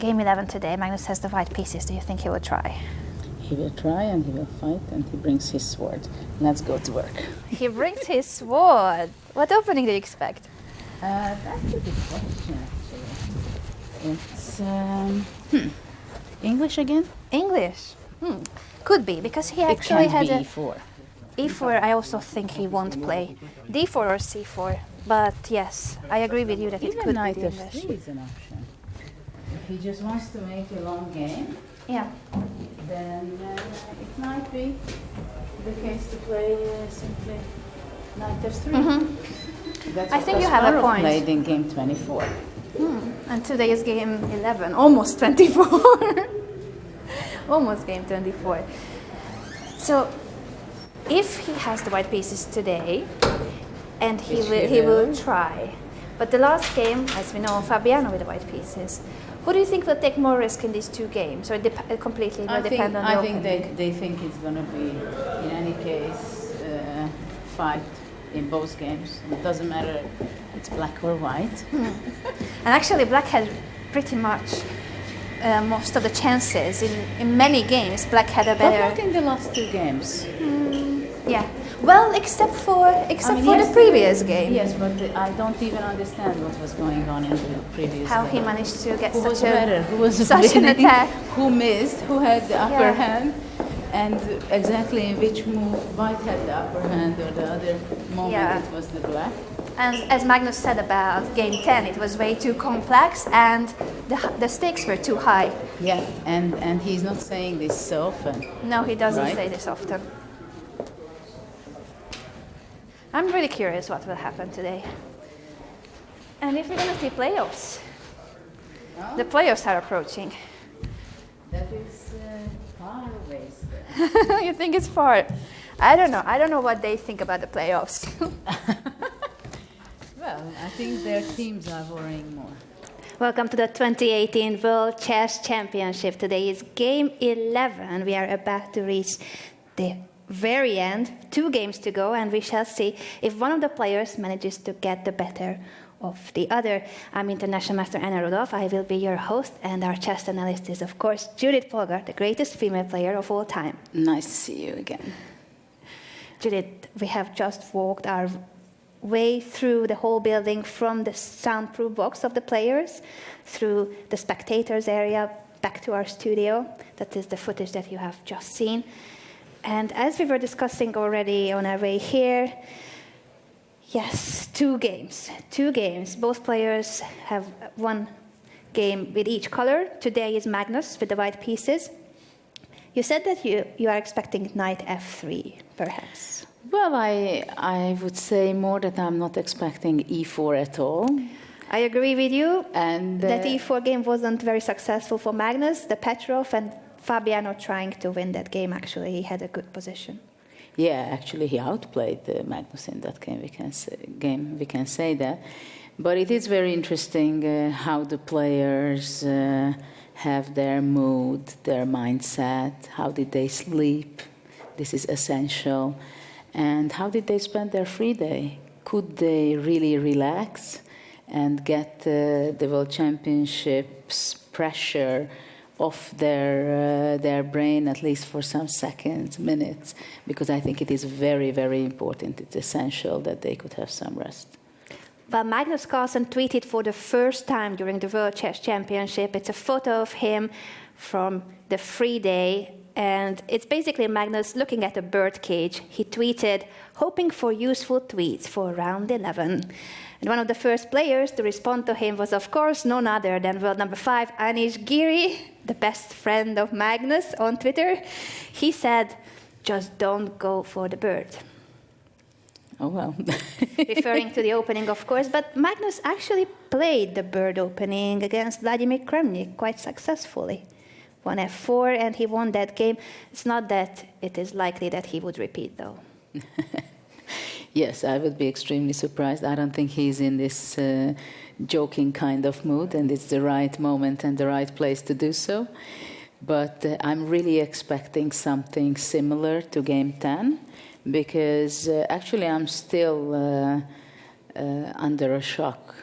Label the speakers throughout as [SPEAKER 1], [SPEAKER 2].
[SPEAKER 1] Game 11 today, Magnus has the white pieces. Do you think he will try?
[SPEAKER 2] He will try and he will fight and he brings his sword. Let's go to work.
[SPEAKER 1] He brings his sword. What opening do you expect?
[SPEAKER 2] That's a good question, actually. It's English again?
[SPEAKER 1] English. Could be, because he
[SPEAKER 2] It
[SPEAKER 1] actually
[SPEAKER 2] can't
[SPEAKER 1] had
[SPEAKER 2] be
[SPEAKER 1] a
[SPEAKER 2] E4.
[SPEAKER 1] E4. I also think he won't play D4 or C4. But yes, I agree with you that it
[SPEAKER 2] Even
[SPEAKER 1] could
[SPEAKER 2] knight
[SPEAKER 1] be the English.
[SPEAKER 2] F3 is an option. If he just wants to make a long game,
[SPEAKER 1] Yeah.
[SPEAKER 2] then it might be the case to play simply knight F3. That's
[SPEAKER 1] I
[SPEAKER 2] what
[SPEAKER 1] think you have a
[SPEAKER 2] Kasparov
[SPEAKER 1] point.
[SPEAKER 2] played in game 24.
[SPEAKER 1] And today is game 11, almost 24. Almost game 24. So, if he has the white pieces today, and he will try. But the last game, as we know, Fabiano with the white pieces. Who do you think will take more risk in these two games, or it completely will depend on the
[SPEAKER 2] I think
[SPEAKER 1] opening?
[SPEAKER 2] they think it's going to be, in any case, fight in both games. It doesn't matter if it's black or white.
[SPEAKER 1] And actually, black had pretty much most of the chances in many games. Black had a
[SPEAKER 2] But
[SPEAKER 1] better.
[SPEAKER 2] not in the last two games.
[SPEAKER 1] Yeah. Well, except for the
[SPEAKER 2] yesterday-
[SPEAKER 1] previous game.
[SPEAKER 2] Yes, but I don't even understand what was going on in the previous
[SPEAKER 1] How
[SPEAKER 2] game.
[SPEAKER 1] he managed to get
[SPEAKER 2] Who was
[SPEAKER 1] such a
[SPEAKER 2] better? Who was
[SPEAKER 1] such an
[SPEAKER 2] winning?
[SPEAKER 1] attack.
[SPEAKER 2] Who missed? Who had the upper
[SPEAKER 1] Yeah.
[SPEAKER 2] hand? And exactly in which move White had the upper hand, or the other moment
[SPEAKER 1] Yeah.
[SPEAKER 2] it was the black.
[SPEAKER 1] And as Magnus said about game 10, it was way too complex and the stakes were too high.
[SPEAKER 2] Yeah, and he's not saying this so often.
[SPEAKER 1] No, he doesn't
[SPEAKER 2] Right.
[SPEAKER 1] say this often. I'm really curious what will happen today. And if we're going to see playoffs. The playoffs are approaching.
[SPEAKER 2] That is far away still.
[SPEAKER 1] You think it's far? I don't know. I don't know what they think about the playoffs.
[SPEAKER 2] Well, I think their teams are worrying more.
[SPEAKER 1] Welcome to the 2018 World Chess Championship. Today is game 11. We are about to reach the very end. 2 games to go, and we shall see if one of the players manages to get the better of the other. I'm International Master Anna Rudolph. I will be your host, and our chess analyst is, of course, Judith Polgar, the greatest female player of all time.
[SPEAKER 2] Nice to see you again.
[SPEAKER 1] Judith, we have just walked our way through the whole building, from the soundproof box of the players through the spectators area back to our studio. That is the footage that you have just seen. And as we were discussing already on our way here, yes, 2 games. 2 games. Both players have one game with each color. Today is Magnus with the white pieces. You said that you are expecting knight f3, perhaps.
[SPEAKER 2] Well, I would say more that I'm not expecting E4 at all.
[SPEAKER 1] I agree with you.
[SPEAKER 2] And
[SPEAKER 1] That E4 game wasn't very successful for Magnus, the Petrov, and Fabiano trying to win that game. Actually, he had a good position.
[SPEAKER 2] yeah, actually he outplayed Magnus in that game. We can say that. But it is very interesting how the players have their mood, their mindset. How did they sleep? This is essential. And how did they spend their free day? Could they really relax and get the World Championships pressure off their brain, at least for some seconds, minutes? Because I think it is very, very important. It's essential that they could have some rest.
[SPEAKER 1] Well, Magnus Carlsen tweeted for the first time during the World Chess Championship. It's a photo of him from the free day. And it's basically Magnus looking at a bird cage. He tweeted, hoping for useful tweets for round 11. And one of the first players to respond to him was, of course, none other than world number 5, Anish Giri, the best friend of Magnus on Twitter. He said, just don't go for the bird.
[SPEAKER 2] Oh, well.
[SPEAKER 1] Referring to the opening, of course. But Magnus actually played the bird opening against Vladimir Kramnik quite successfully. Won f4, and he won that game. It's not that it is likely that he would repeat, though.
[SPEAKER 2] Yes, I would be extremely surprised. I don't think he's in this joking kind of mood, and it's the right moment and the right place to do so. But I'm really expecting something similar to Game 10, because actually I'm still under a shock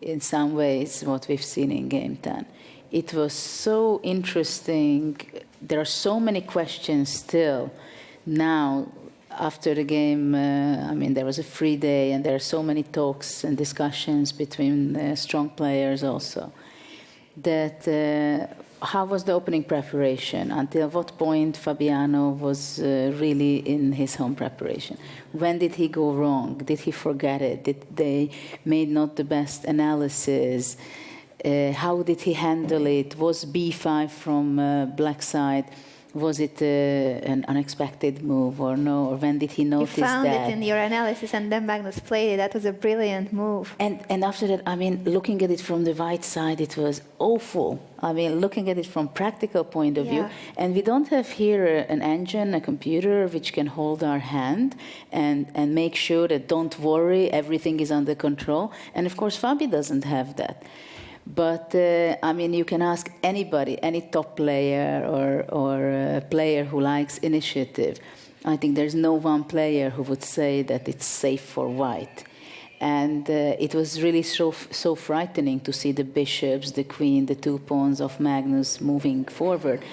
[SPEAKER 2] in some ways what we've seen in Game 10. it was so interesting. There are so many questions still now after the game. I mean, there was a free day, and there are so many talks and discussions between strong players also. That how was the opening preparation? Until what point Fabiano was really in his home preparation? When did he go wrong? Did he forget it? Did they made not the best analysis? How did he handle it? Was b5 from black side? Was it an unexpected move or no? Or when did he notice that?
[SPEAKER 1] You found it in your analysis, and then Magnus played it. That was a brilliant move.
[SPEAKER 2] And after that, I mean, looking at it from the white side, it was awful. I mean, looking at it from practical point of view. And we don't have here an engine, a computer, which can hold our hand and make sure that don't worry, everything is under control. And of course, Fabi doesn't have that. But, I mean, you can ask anybody, any top player or player who likes initiative. I think there's no one player who would say that it's safe for white. And it was really so frightening to see the bishops, the queen, the 2 pawns of Magnus moving forward.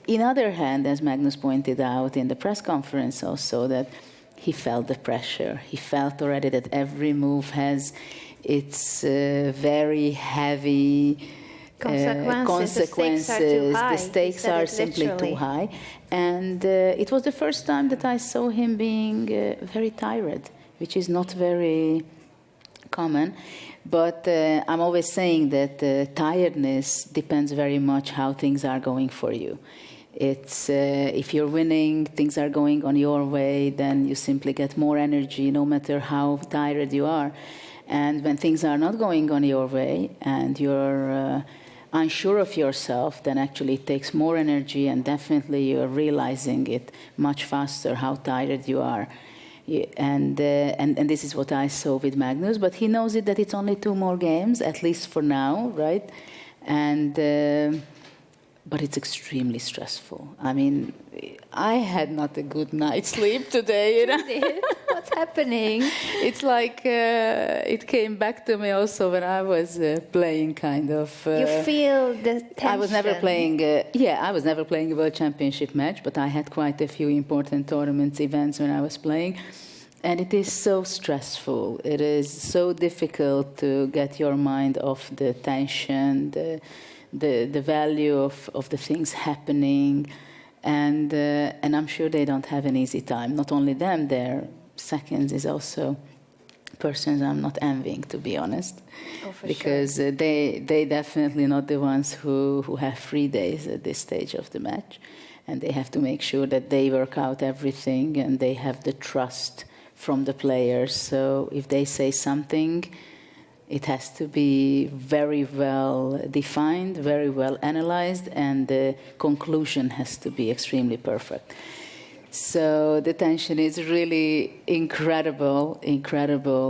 [SPEAKER 2] On the other hand, as Magnus pointed out in the press conference also, that he felt the pressure. He felt already that every move has its very heavy consequences. The stakes are simply too high. And it was the first time that I saw him being very tired, which is not very common. But I'm always saying that tiredness depends very much how things are going for you. It's if you're winning, things are going on your way, then you simply get more energy no matter how tired you are. And when things are not going on your way and you're unsure of yourself, then actually it takes more energy, and definitely you're realizing it much faster how tired you are. And this is what I saw with Magnus, but he knows it that it's only 2 more games, at least for now, right? And but it's extremely stressful. I mean, I had not a good night's sleep today. You know?
[SPEAKER 1] What's happening?
[SPEAKER 2] It's like it came back to me also when I was playing, kind of.
[SPEAKER 1] You feel the tension.
[SPEAKER 2] I was never playing. I was never playing a World Championship match, but I had quite a few important tournaments, events when I was playing. And it is so stressful. It is so difficult to get your mind off the tension, the value of the things happening, and I'm sure they don't have an easy time. Not only them, their seconds is also persons I'm not envying, to be honest, because
[SPEAKER 1] sure.
[SPEAKER 2] They definitely not the ones who have free days at this stage of the match, and they have to make sure that they work out everything and they have the trust from the players. So if they say something, it has to be very well defined, very well analyzed, and the conclusion has to be extremely perfect. So the tension is really incredible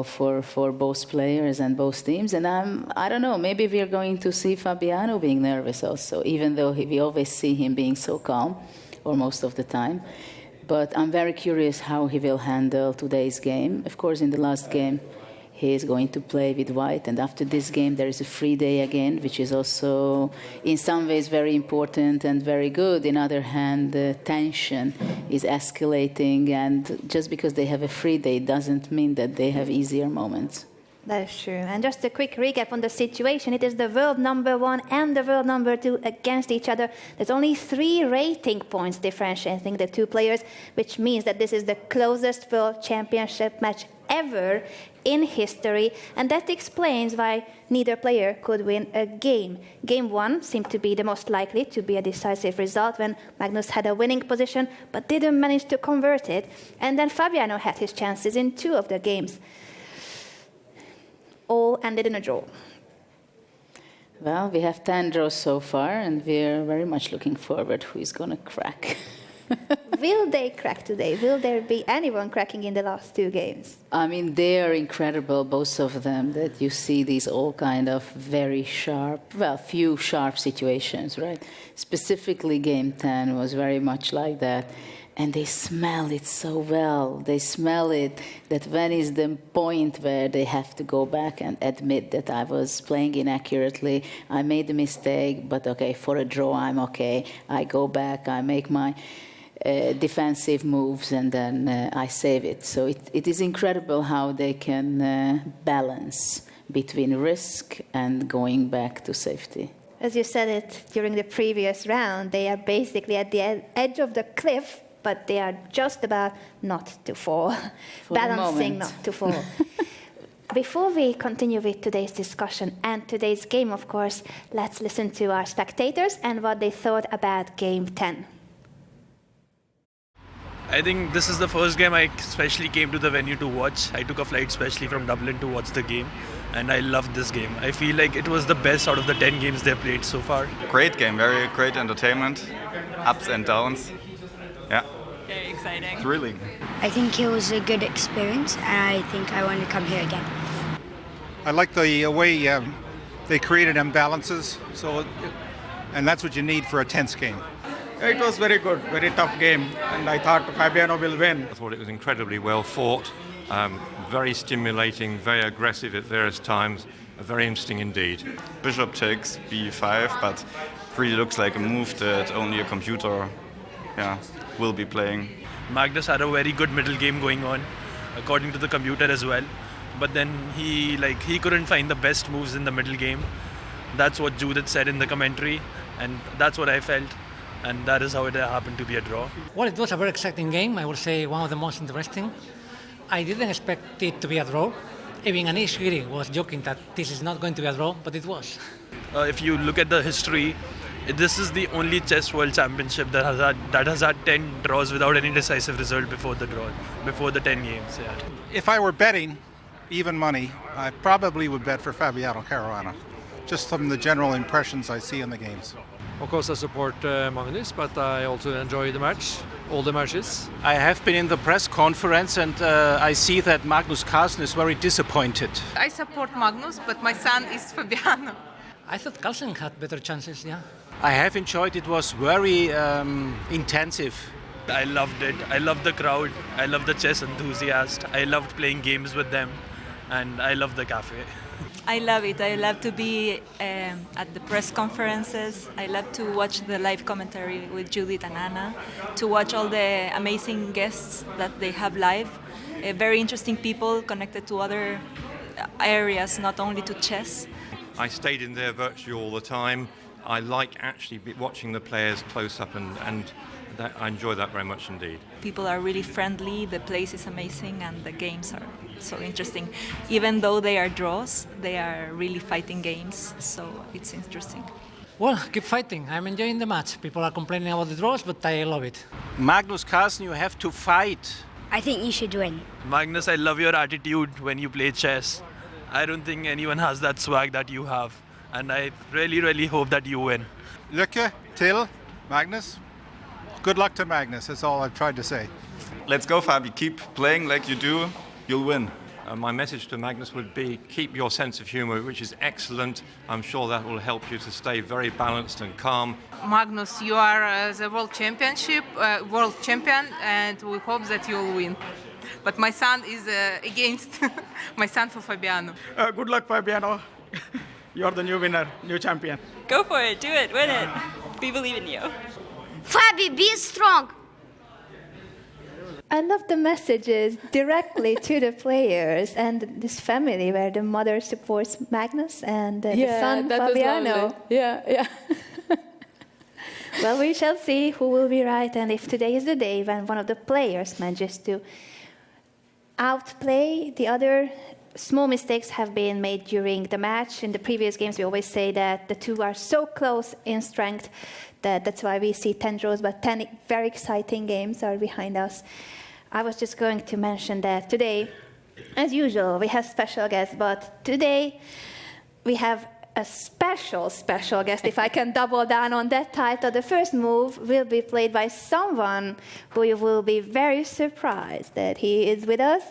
[SPEAKER 2] for both players and both teams. And I don't know, maybe we're going to see Fabiano being nervous also, even though we always see him being so calm, or most of the time. But I'm very curious how he will handle today's game. Of course, in the last game, he is going to play with white, and after this game there is a free day again, which is also in some ways very important and very good. On the other hand, the tension is escalating, and just because they have a free day doesn't mean that they have easier moments.
[SPEAKER 1] That is true. And just a quick recap on the situation. It is the world number 1 and the world number 2 against each other. There's only 3 rating points differentiating the 2 players, which means that this is the closest world championship match ever in history. And that explains why neither player could win a game. Game 1 seemed to be the most likely to be a decisive result when Magnus had a winning position but didn't manage to convert it. And then Fabiano had his chances in 2 of the games. All ended in a draw.
[SPEAKER 2] Well, we have 10 draws so far, and we're very much looking forward who is going to crack.
[SPEAKER 1] Will they crack today? Will there be anyone cracking in the last 2 games?
[SPEAKER 2] I mean, they are incredible, both of them, that you see these all kind of very sharp, few sharp situations, right? Specifically, game 10 was very much like that. and they smell it so well. They smell it that when is the point where they have to go back and admit that I was playing inaccurately, I made a mistake, but okay, for a draw I'm okay. I go back, I make my defensive moves, and then I save it. So it is incredible how they can balance between risk and going back to safety.
[SPEAKER 1] As you said it during the previous round, they are basically at the edge of the cliff, but they are just about not to fall, balancing not to fall. Before we continue with today's discussion and today's game, of course, let's listen to our spectators and what they thought about Game 10.
[SPEAKER 3] I think this is the first game I especially came to the venue to watch. I took a flight especially from Dublin to watch the game, and I loved this game. I feel like it was the best out of the 10 games they've played so far.
[SPEAKER 4] Great game, very great entertainment, ups and downs. Yeah.
[SPEAKER 5] Very exciting.
[SPEAKER 4] Thrilling.
[SPEAKER 6] I think it was a good experience, and I think I want to come here again.
[SPEAKER 7] I like the way they created imbalances, and that's what you need for a tense game.
[SPEAKER 8] It was very good, very tough game, and I thought Fabiano will win.
[SPEAKER 9] I thought it was incredibly well fought, very stimulating, very aggressive at various times, very interesting indeed.
[SPEAKER 4] Bishop takes b5, but really looks like a move that only a computer will be playing.
[SPEAKER 3] Magnus had a very good middle game going on, according to the computer as well. But then he couldn't find the best moves in the middle game. That's what Judith said in the commentary, and that's what I felt. And that is how it happened to be a draw.
[SPEAKER 10] Well, it was a very exciting game. I would say one of the most interesting. I didn't expect it to be a draw. Even Anish Giri was joking that this is not going to be a draw, but it was.
[SPEAKER 3] If you look at the history, this is the only chess world championship that has had 10 draws without any decisive result before the 10 games. Yeah.
[SPEAKER 7] If I were betting even money, I probably would bet for Fabiano Caruana, just from the general impressions I see in the games.
[SPEAKER 11] Of course, I support Magnus, but I also enjoy the match, all the matches.
[SPEAKER 12] I have been in the press conference, and I see that Magnus Carlsen is very disappointed.
[SPEAKER 5] I support Magnus, but my son is Fabiano.
[SPEAKER 10] I thought Carlsen had better chances, yeah.
[SPEAKER 12] I have enjoyed it. Was very intensive.
[SPEAKER 3] I loved it. I loved the crowd. I loved the chess enthusiasts. I loved playing games with them, and I loved the cafe.
[SPEAKER 5] I love it. I love to be at the press conferences. I love to watch the live commentary with Judith and Anna, to watch all the amazing guests that they have live. Very interesting people connected to other areas, not only to chess.
[SPEAKER 9] I stayed in there virtually all the time. I like actually watching the players close up, and I enjoy that very much indeed.
[SPEAKER 5] People are really friendly, the place is amazing, and the games are so interesting. Even though they are draws, they are really fighting games, so it's interesting.
[SPEAKER 10] Well, keep fighting. I'm enjoying the match. People are complaining about the draws, but I love it.
[SPEAKER 12] Magnus Carlsen, you have to fight.
[SPEAKER 6] I think you should win.
[SPEAKER 3] Magnus, I love your attitude when you play chess. I don't think anyone has that swag that you have, and I really, really hope that you win.
[SPEAKER 7] Lykke, Till, Magnus. Good luck to Magnus, that's all I've tried to say.
[SPEAKER 4] Let's go, Fabi. Keep playing like you do. You'll win.
[SPEAKER 9] My message to Magnus would be keep your sense of humour, which is excellent. I'm sure that will help you to stay very balanced and calm.
[SPEAKER 5] Magnus, you are the world champion, and we hope that you'll win. But my son is against my son for Fabiano.
[SPEAKER 8] Good luck, Fabiano. You're the new winner, new champion.
[SPEAKER 5] Go for it, do it, win it. We believe in you.
[SPEAKER 6] Fabi, be strong.
[SPEAKER 1] I love the messages directly to the players and this family where the mother supports Magnus and the son Fabiano.
[SPEAKER 2] Yeah.
[SPEAKER 1] Well, we shall see who will be right, and if today is the day when one of the players manages to outplay the other. Small mistakes have been made during the match. In the previous games, we always say that the two are so close in strength that's why we see 10 draws, but 10 very exciting games are behind us. I was just going to mention that today, as usual, we have special guests, but today we have a special guest, if I can double down on that title. The first move will be played by someone who you will be very surprised that he is with us,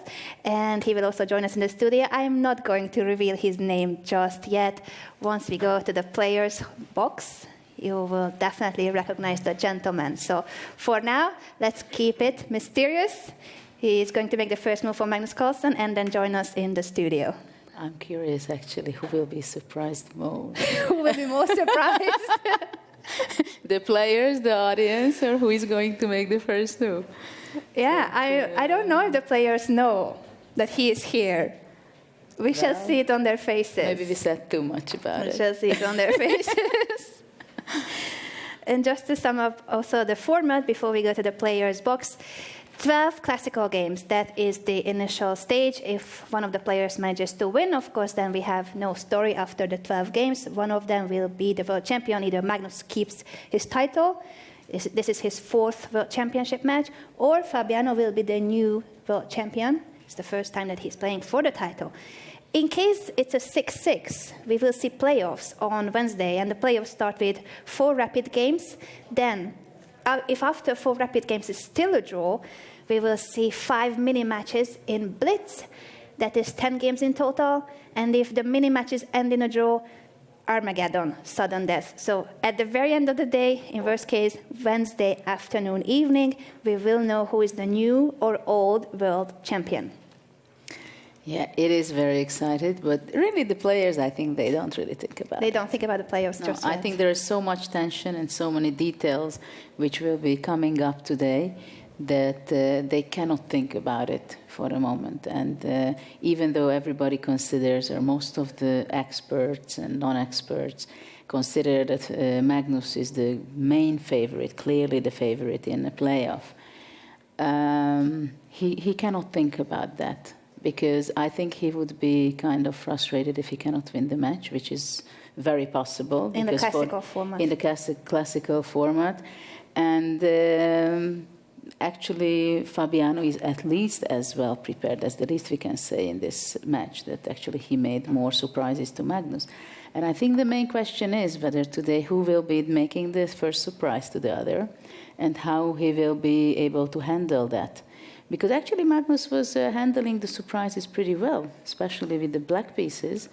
[SPEAKER 1] and he will also join us in the studio. I'm not going to reveal his name just yet. Once we go to the players' box, you will definitely recognize the gentleman. So for now, let's keep it mysterious. He is going to make the first move for Magnus Carlsen and then join us in the studio.
[SPEAKER 2] I'm curious, actually, who will be surprised most?
[SPEAKER 1] Who will be more surprised?
[SPEAKER 2] The players, the audience, or who is going to make the first move?
[SPEAKER 1] Yeah, I don't know if the players know that he is here. We shall see it on their faces.
[SPEAKER 2] Maybe we said too much about it.
[SPEAKER 1] We shall see it on their faces. And just to sum up also the format before we go to the players' box, 12 classical games. That is the initial stage. If one of the players manages to win, of course, then we have no story after the 12 games. One of them will be the world champion. Either Magnus keeps his title, this is his 4th world championship match, or Fabiano will be the new world champion. It's the first time that he's playing for the title. In case it's a 6-6, we will see playoffs on Wednesday, and the playoffs start with 4 rapid games. Then, if after 4 rapid games is still a draw, we will see 5 mini-matches in Blitz. That is 10 games in total. And if the mini-matches end in a draw, Armageddon, sudden death. So at the very end of the day, in worst case, Wednesday afternoon, evening, we will know who is the new or old world champion.
[SPEAKER 2] Yeah, it is very excited, but really the players, I think they don't really think about it.
[SPEAKER 1] They don't think about the playoffs just yet.
[SPEAKER 2] I think there is so much tension and so many details which will be coming up today that they cannot think about it for a moment. And even though everybody considers, or most of the experts and non-experts consider that Magnus is the main favorite, clearly the favorite in the playoff, he cannot think about that. Because I think he would be kind of frustrated if he cannot win the match, which is very possible.
[SPEAKER 1] In the classical format.
[SPEAKER 2] In the classical format. And actually, Fabiano is at least as well prepared. That's the least we can say in this match, that actually he made more surprises to Magnus. And I think the main question is whether today who will be making the first surprise to the other and how he will be able to handle that. Because actually Magnus was handling the surprises pretty well, especially with the black pieces.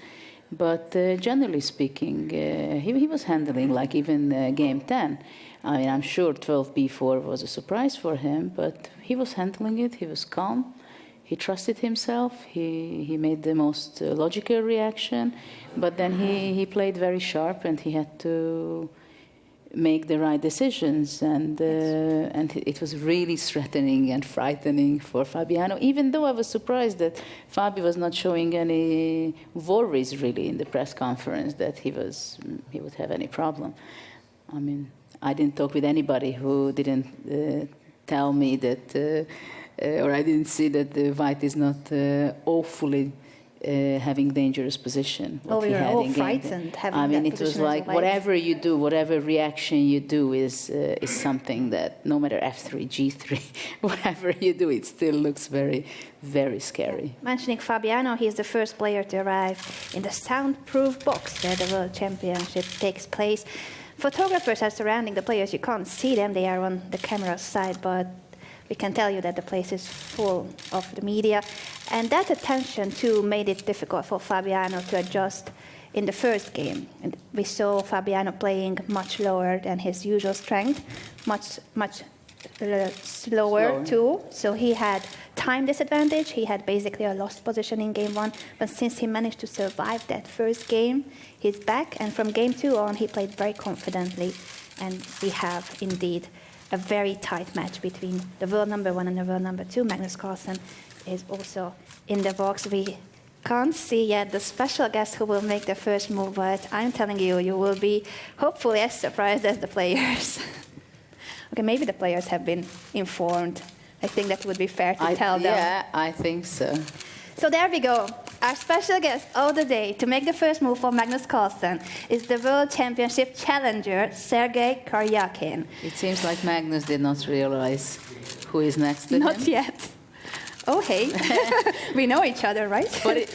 [SPEAKER 2] But generally speaking, he was handling, like even game 10. I mean, I'm sure 12b4 was a surprise for him, but he was handling it. He was calm. He trusted himself. He made the most logical reaction. But then he played very sharp, and he had to make the right decisions, and it was really threatening and frightening for Fabiano, even though I was surprised that Fabi was not showing any worries really in the press conference that he would have any problem. I mean, I didn't talk with anybody who didn't tell me that, or I didn't see that the white is not awfully having dangerous position.
[SPEAKER 1] Oh, we were all frightened having
[SPEAKER 2] I mean,
[SPEAKER 1] that
[SPEAKER 2] it was
[SPEAKER 1] position
[SPEAKER 2] like
[SPEAKER 1] as a white.
[SPEAKER 2] whatever you do, whatever reaction you do is something that no matter F3, G3, whatever you do, it still looks very, very scary.
[SPEAKER 1] Mentioning Fabiano, he is the first player to arrive in the soundproof box where the World Championship takes place. Photographers are surrounding the players. You can't see them. They are on the camera side, but we can tell you that the place is full of the media. And that attention, too, made it difficult for Fabiano to adjust in the first game. And we saw Fabiano playing much lower than his usual strength, much slower, too. So he had time disadvantage. He had basically a lost position in game 1. But since he managed to survive that first game, he's back. And from game 2 on, he played very confidently. And we have, indeed, a very tight match between the world number 1 and the world number 2. Magnus Carlsen is also in the box. We can't see yet the special guest who will make the first move, but I'm telling you, you will be hopefully as surprised as the players. Okay, maybe the players have been informed. I think that would be fair to tell them.
[SPEAKER 2] Yeah, I think so.
[SPEAKER 1] So there we go. Our special guest of the day to make the first move for Magnus Carlsen is the World Championship challenger, Sergei Karyakin.
[SPEAKER 2] It seems like Magnus did not realize who is next to him.
[SPEAKER 1] Not yet. Oh, hey. We know each other, right?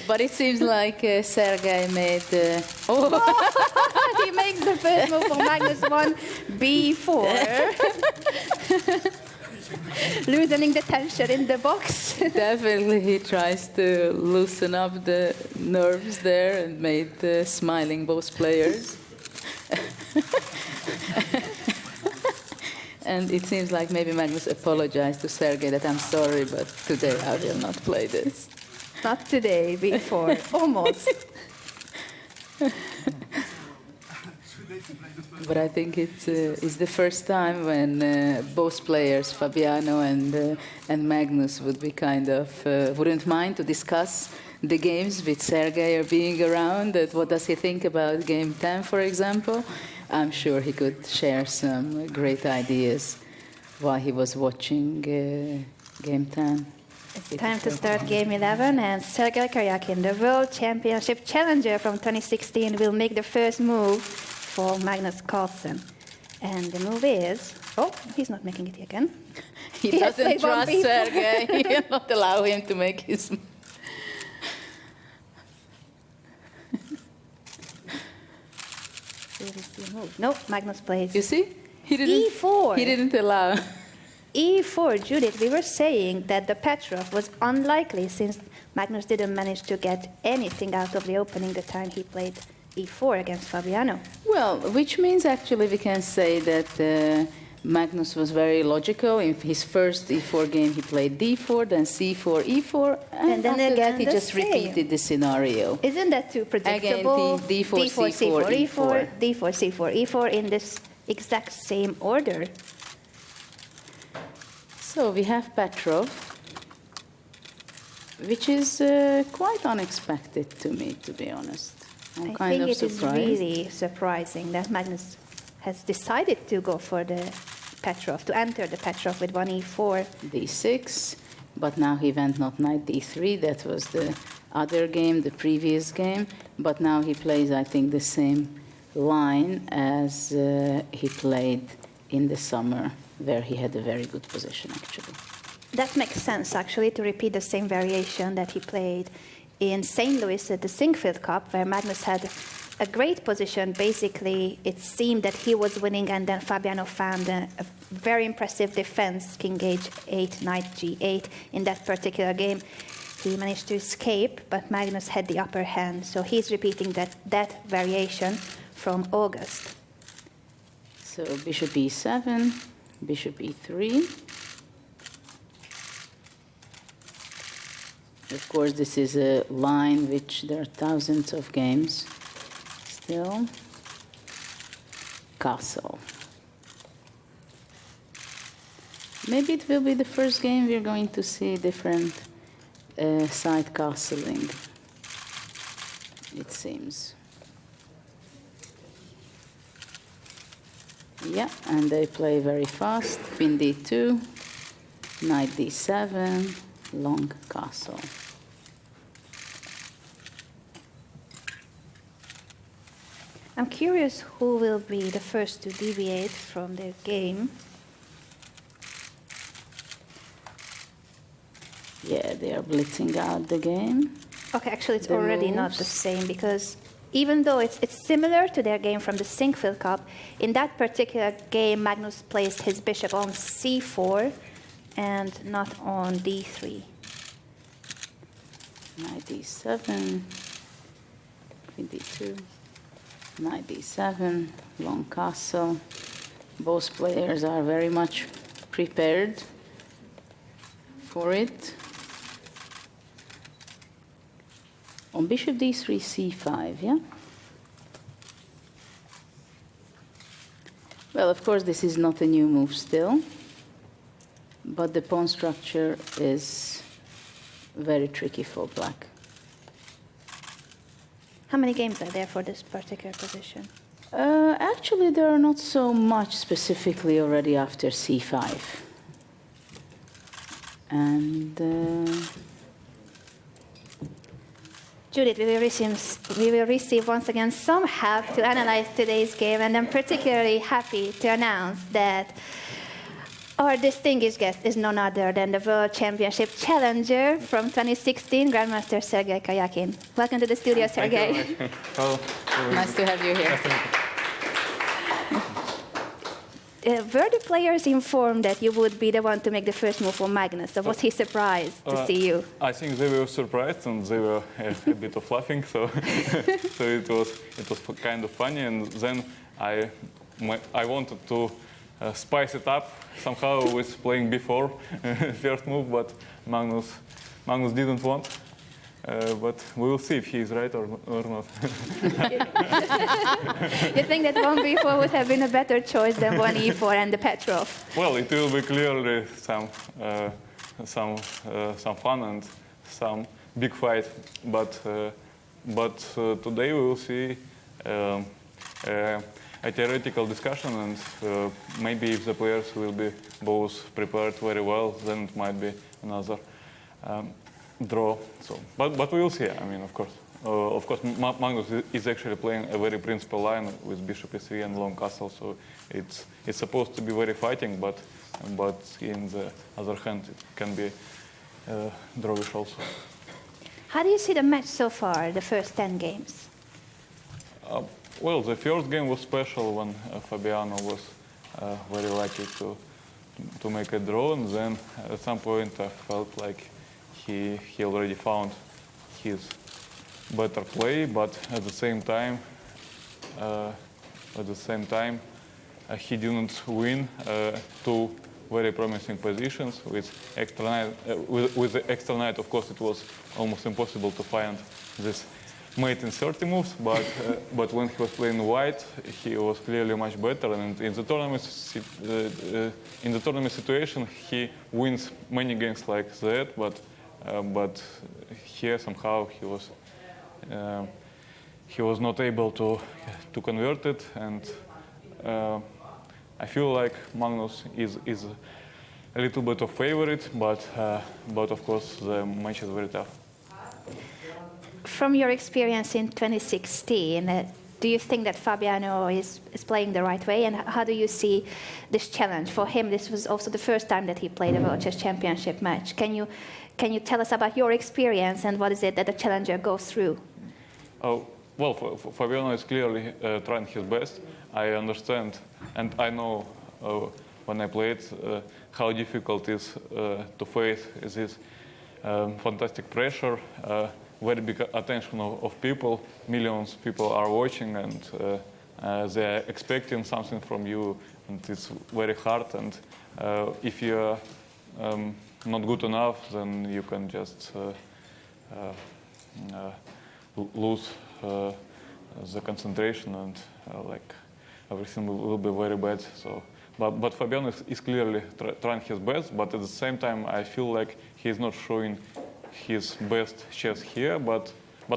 [SPEAKER 2] But it seems like Sergei made...
[SPEAKER 1] He makes the first move for Magnus 1, B4. Loosening the tension in the box.
[SPEAKER 2] Definitely he tries to loosen up the nerves there and made smiling both players. And it seems like maybe Magnus apologized to Sergei that I'm sorry, but today I will not play this.
[SPEAKER 1] Not today, before, almost.
[SPEAKER 2] But I think it's the first time when both players, Fabiano and Magnus, would be kind of wouldn't mind to discuss the games with Sergei or being around. That what does he think about Game 10, for example? I'm sure he could share some great ideas while he was watching Game 10.
[SPEAKER 1] It's time to start Game 11, and Sergei Karyakin, the World Championship challenger from 2016, will make the first move for Magnus Carlsen. And the move is... Oh, he's not making it again.
[SPEAKER 2] He doesn't trust Sergei. He will not allow him to make his move.
[SPEAKER 1] No, Magnus plays.
[SPEAKER 2] You see? He didn't,
[SPEAKER 1] E4.
[SPEAKER 2] He didn't allow.
[SPEAKER 1] E4, Judith, we were saying that the Petrov was unlikely since Magnus didn't manage to get anything out of the opening the time he played E4 against Fabiano.
[SPEAKER 2] Well, which means actually we can say that Magnus was very logical. In his first E4 game, he played D4, then C4, E4, and then after that he just repeated the scenario.
[SPEAKER 1] Isn't that too predictable?
[SPEAKER 2] Again, D4, C4, E4.
[SPEAKER 1] D4, C4, E4 in this exact same order.
[SPEAKER 2] So we have Petrov, which is quite unexpected to me, to be honest. I'm kind of surprised.
[SPEAKER 1] I think it is really surprising that Magnus has decided to go for the Petrov, to enter the Petrov with one E4.
[SPEAKER 2] D6, but now he went not knight D3, that was the other game, the previous game, but now he plays, I think, the same line as he played in the summer, where he had a very good position, actually.
[SPEAKER 1] That makes sense, actually, to repeat the same variation that he played in St. Louis at the Sinquefield Cup, where Magnus had a great position. Basically, it seemed that he was winning, and then Fabiano found a very impressive defense, King H8, Knight G8, in that particular game. He managed to escape, but Magnus had the upper hand, so he's repeating that variation from August.
[SPEAKER 2] So bishop E7, bishop E3. Of course, this is a line which there are thousands of games still. Castle. Maybe it will be the first game we're going to see different side castling, it seems. Yeah, and they play very fast. Queen D2, Knight D7, long castle.
[SPEAKER 1] I'm curious who will be the first to deviate from their game.
[SPEAKER 2] Yeah, they are blitzing out the game.
[SPEAKER 1] Okay, actually it's already not the same, because even though it's similar to their game from the Sinquefield Cup, in that particular game Magnus placed his bishop on C4 and not on D3.
[SPEAKER 2] Knight D7, Queen D2, Knight D7, long castle. Both players are very much prepared for it. On bishop D3, C5, yeah? Well, of course, this is not a new move still, but the pawn structure is very tricky for black.
[SPEAKER 1] How many games are there for this particular position?
[SPEAKER 2] Actually, there are not so much specifically already after C5. And
[SPEAKER 1] Judith, we will receive once again some help to analyze today's game, and I'm particularly happy to announce that our distinguished guest is none other than the World Championship challenger from 2016, Grandmaster Sergei Karyakin. Welcome to the studio, Sergei.
[SPEAKER 2] Nice to have you here.
[SPEAKER 1] Were the players informed that you would be the one to make the first move for Magnus, or was he surprised to see you?
[SPEAKER 13] I think they were surprised, and they were a bit of laughing, so it was kind of funny. And then I wanted to spice it up somehow with playing before first move, but Magnus didn't want. But we will see if he is right or not.
[SPEAKER 1] You think that 1b4 would have been a better choice than 1e4 and the Petrov?
[SPEAKER 13] Well, it will be clearly some fun and some big fight, but today we will see a theoretical discussion, and maybe if the players will be both prepared very well, then it might be another draw. So, but we will see. I mean, of course, Magnus is actually playing a very principal line with bishop e3 and long castle, so it's supposed to be very fighting, but in the other hand, it can be drawish also.
[SPEAKER 1] How do you see the match so far, the first 10 games?
[SPEAKER 13] Well, the first game was special when Fabiano was very lucky to make a draw, and then at some point I felt like he already found his better play, but at the same time he didn't win two very promising positions with extra knight. With the extra knight, of course, it was almost impossible to find this mate in 30 moves, but when he was playing white, he was clearly much better. And in the tournament situation, he wins many games like that. But here somehow he was not able to convert it, and I feel like Magnus is a little bit of favorite, but of course the match is very tough.
[SPEAKER 1] From your experience in 2016, do you think that Fabiano is playing the right way, and how do you see this challenge for him? This was also the first time that he played a World Chess Championship match. Can you tell us about your experience and what is it that the challenger goes through?
[SPEAKER 13] Well, Fabiano is clearly trying his best. I understand, and I know when I played how difficult it is to face this fantastic pressure, very big attention of people. Millions of people are watching, and they are expecting something from you, and it's very hard. And if you are not good enough, then you can just lose the concentration, and like everything will be very bad. So, but Fabiano is clearly trying his best, but at the same time, I feel like he is not showing his best chess here. But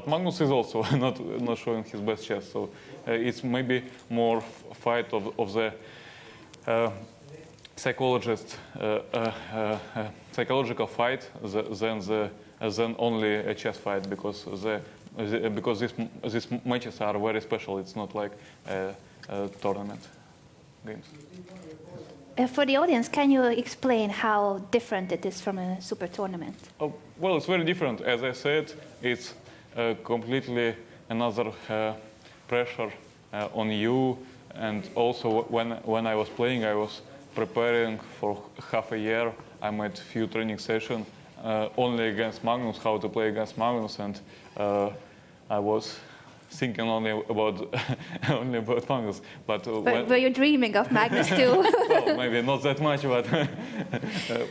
[SPEAKER 13] Magnus is also not showing his best chess. So it's maybe more fight of the psychological fight than only a chess fight, because these matches are very special. It's not like tournament games.
[SPEAKER 1] For the audience, can you explain how different it is from a super tournament?
[SPEAKER 13] Well, it's very different. As I said, it's completely another pressure on you. And also, when I was playing, I was preparing for half a year. I made a few training sessions only against Magnus, how to play against Magnus, and I was thinking only about Magnus. But
[SPEAKER 1] were you dreaming of Magnus too?
[SPEAKER 13] Well, maybe not that much,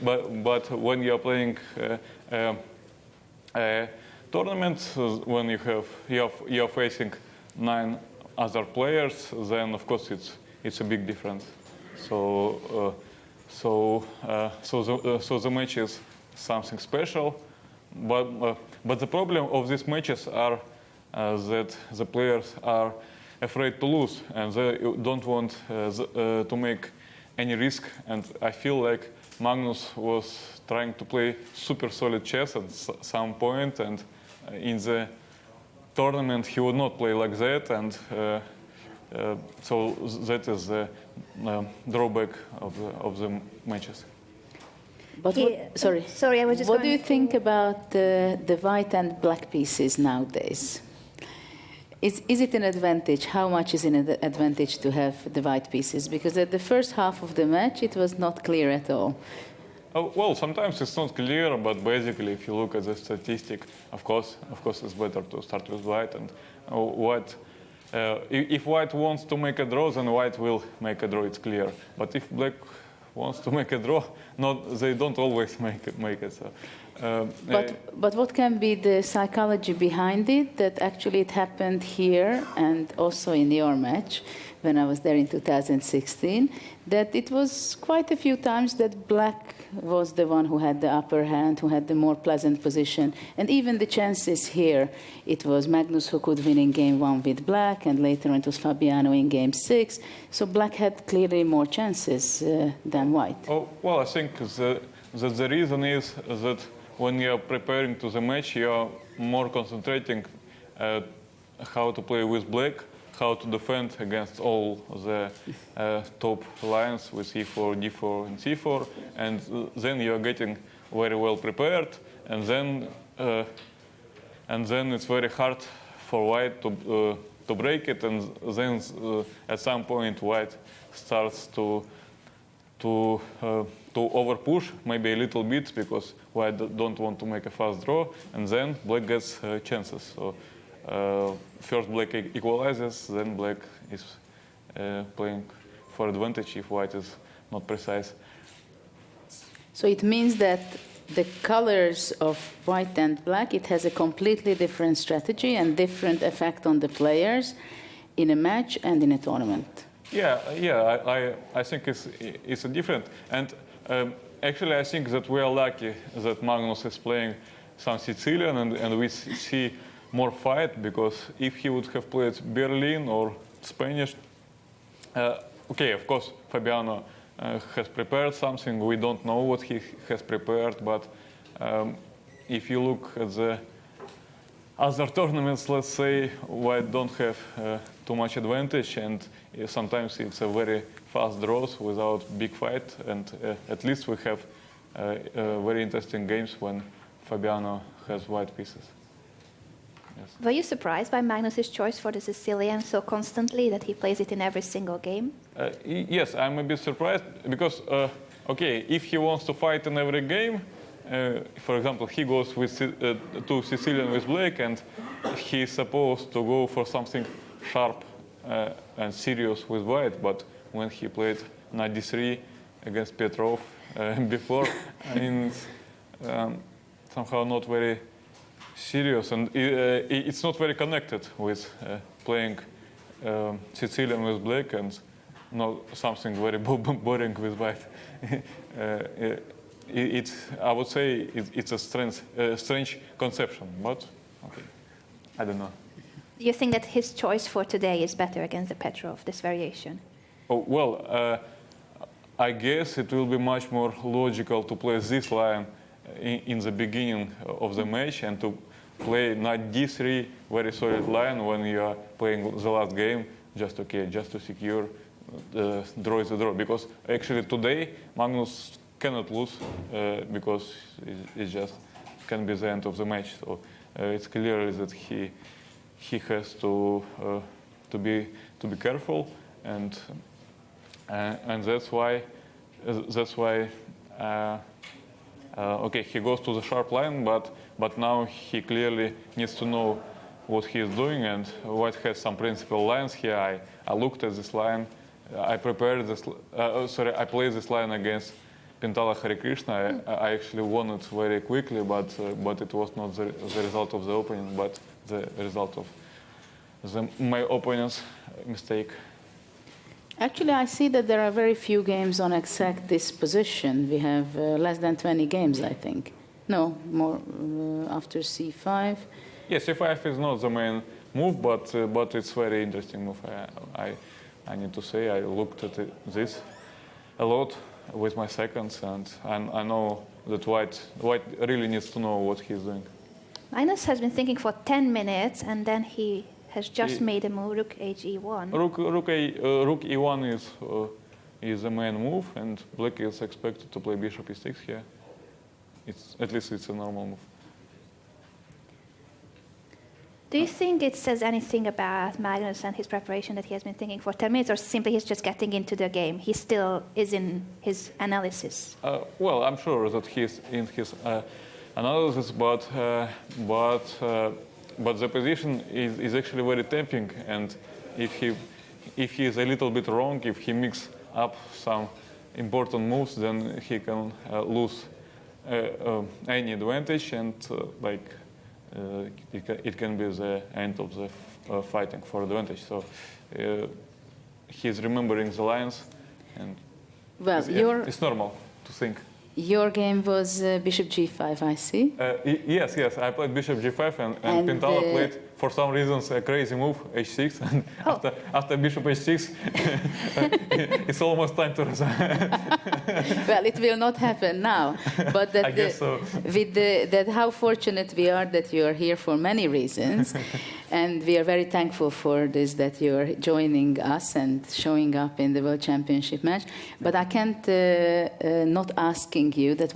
[SPEAKER 13] but when you're playing a tournament, when you're facing 9 other players, then of course it's a big difference. So the match is something special, but the problem of these matches are that the players are afraid to lose, and they don't want to make any risk. And I feel like Magnus was trying to play super solid chess at some point, and in the tournament he would not play like that, and so that is the drawback of the matches.
[SPEAKER 2] But
[SPEAKER 1] sorry, I was just.
[SPEAKER 2] What do you think about the white and black pieces nowadays? Is it an advantage? How much is it an advantage to have the white pieces? Because at the first half of the match, it was not clear at all.
[SPEAKER 13] Well, sometimes it's not clear, but basically, if you look at the statistic, of course, it's better to start with white. And white if white wants to make a draw, then white will make a draw. It's clear. But if black wants to make a draw, they don't always make it. So,
[SPEAKER 2] but what can be the psychology behind it? That actually it happened here and also in your match when I was there in 2016. That it was quite a few times that black was the one who had the upper hand, who had the more pleasant position, and even the chances here, it was Magnus who could win in game 1 with black, and later on it was Fabiano in game 6. So black had clearly more chances than white.
[SPEAKER 13] Oh, well, I think that the reason is that when you're preparing to the match, you're more concentrating how to play with black, how to defend against all the top lines with e4, d4, and c4, and then you're getting very well prepared, and then it's very hard for white to break it, and then at some point white starts to overpush maybe a little bit because white don't want to make a fast draw, and then black gets chances. So first black equalizes, then black is playing for advantage if white is not precise.
[SPEAKER 2] So it means that the colors of white and black, it has a completely different strategy and different effect on the players in a match and in a tournament.
[SPEAKER 13] Yeah, I think it's a different. And actually, I think that we are lucky that Magnus is playing some Sicilian, and we see more fight, because if he would have played Berlin or Spanish, okay, of course, Fabiano has prepared something. We don't know what he has prepared, but if you look at the other tournaments, let's say, white don't have too much advantage, and sometimes it's a very fast draws without big fight, and at least we have very interesting games when Fabiano has white pieces. Yes.
[SPEAKER 1] Were you surprised by Magnus's choice for the Sicilian so constantly that he plays it in every single game?
[SPEAKER 13] Yes, I'm a bit surprised because, okay, if he wants to fight in every game, for example, he goes with to Sicilian with black, and he's supposed to go for something sharp and serious with white. But when he played knight d3 against Petrov before, I mean, somehow not very serious, and it's not very connected with playing Sicilian with black and not something very boring with white. I would say it's a strange conception, but okay, I don't know.
[SPEAKER 1] Do you think that his choice for today is better against the Petrov, this variation?
[SPEAKER 13] Oh, well, I guess it will be much more logical to play this line in the beginning of the match and to play knight d3, very solid line when you are playing the last game, just to secure the draw is a draw. Because actually today Magnus cannot lose because it just can be the end of the match. So it's clear that he has to be careful, and that's why okay, he goes to the sharp line, but now he clearly needs to know what he is doing, and white has some principal lines here. I looked at this line. I prepared this. I played this line against Pintala Harikrishna. I actually won it very quickly, but it was not the result of the opening, but the result of my opponent's mistake.
[SPEAKER 2] Actually, I see that there are very few games on exact this position. We have less than 20 games, I think. No, more after c5.
[SPEAKER 13] Yes, c5 is not the main move, but it's very interesting move. I need to say I looked at this a lot with my seconds, and I know that white really needs to know what he's doing.
[SPEAKER 1] Magnus has been thinking for 10 minutes, and then he has just made a move, rook he1.
[SPEAKER 13] Rook e1 is the main move, and black is expected to play bishop e6 here. At least it's a normal move.
[SPEAKER 1] Do you think it says anything about Magnus and his preparation that he has been thinking for 10 minutes, or simply he's just getting into the game? He still is in his analysis.
[SPEAKER 13] Well, I'm sure that he's in his analysis, but the position is actually very tempting, and if he is a little bit wrong, if he mix up some important moves, then he can lose any advantage, and it can be the end of the fighting for advantage. So he's remembering the lines, and
[SPEAKER 2] Well,
[SPEAKER 13] it's normal to think.
[SPEAKER 2] Your game was bishop g5, I see.
[SPEAKER 13] Yes, I played bishop g5, and Pintala played, for some reasons, a crazy move, h6. And after bishop h6, it's almost time to resign.
[SPEAKER 2] Well, it will not happen now. But that,
[SPEAKER 13] I guess so.
[SPEAKER 2] that how fortunate we are that you are here for many reasons. And we are very thankful for this, that you are joining us and showing up in the World Championship match. But I can't not asking you that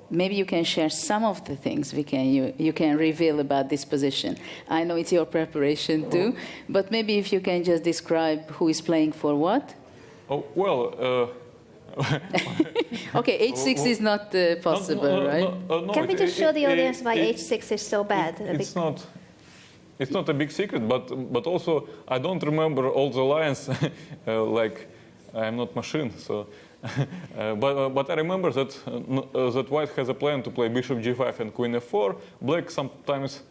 [SPEAKER 2] maybe you can share some of the things you can reveal about this position. I know it's your preparation too, but maybe if you can just describe who is playing for what.
[SPEAKER 13] Oh, well...
[SPEAKER 2] Okay, h6 is not possible, right?
[SPEAKER 13] No,
[SPEAKER 1] Can we just show the audience why h6 is so bad?
[SPEAKER 13] It's not a big secret, but also I don't remember all the lines, like I'm not machine. So, but I remember that that White has a plan to play bishop g5 and queen f4. Black sometimes.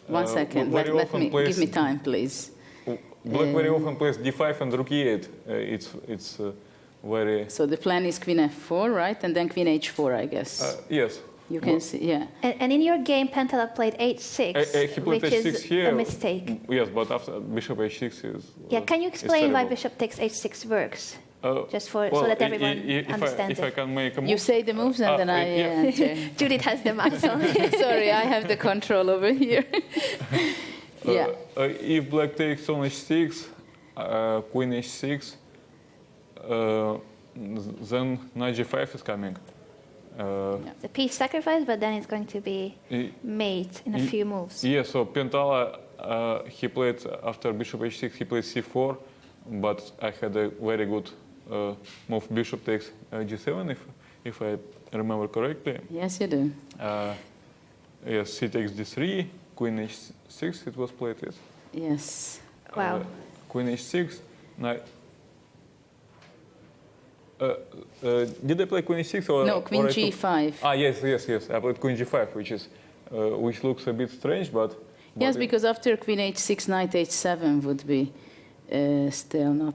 [SPEAKER 2] One second. Give me time, please.
[SPEAKER 13] Black very often plays d5 and rook e8. It's very.
[SPEAKER 2] So the plan is queen f4, right, and then queen h4, I guess.
[SPEAKER 13] Yes.
[SPEAKER 2] You can see, yeah.
[SPEAKER 1] And in your game, Pintala played h6,
[SPEAKER 13] he played
[SPEAKER 1] which
[SPEAKER 13] h6
[SPEAKER 1] is
[SPEAKER 13] here.
[SPEAKER 1] a mistake.
[SPEAKER 13] Yes, but after bishop h6 is.
[SPEAKER 1] Yeah, can you explain why bishop takes h6 works? Just so that everyone understands
[SPEAKER 13] if I can make a move.
[SPEAKER 2] You say the moves and then I answer.
[SPEAKER 1] Judith has the mouse on.
[SPEAKER 2] Sorry, I have the control over here. Yeah.
[SPEAKER 13] If black takes on h6, queen h6, then knight g5 is coming.
[SPEAKER 1] The piece sacrificed, but then it's going to be mate in a few moves.
[SPEAKER 13] Yeah, so Pintala, he played after bishop h6, he played c4, but I had a very good move, bishop takes g7, if I remember correctly.
[SPEAKER 2] Yes, you do.
[SPEAKER 13] Yes, c takes d3, queen h6, it was played, yes.
[SPEAKER 2] Yes.
[SPEAKER 1] Wow.
[SPEAKER 13] Queen h6, knight. Did I play queen h6 or
[SPEAKER 2] no? Queen g5.
[SPEAKER 13] Yes. I played queen g5, which looks a bit strange, but
[SPEAKER 2] yes, because after queen h6, knight h7 would be still not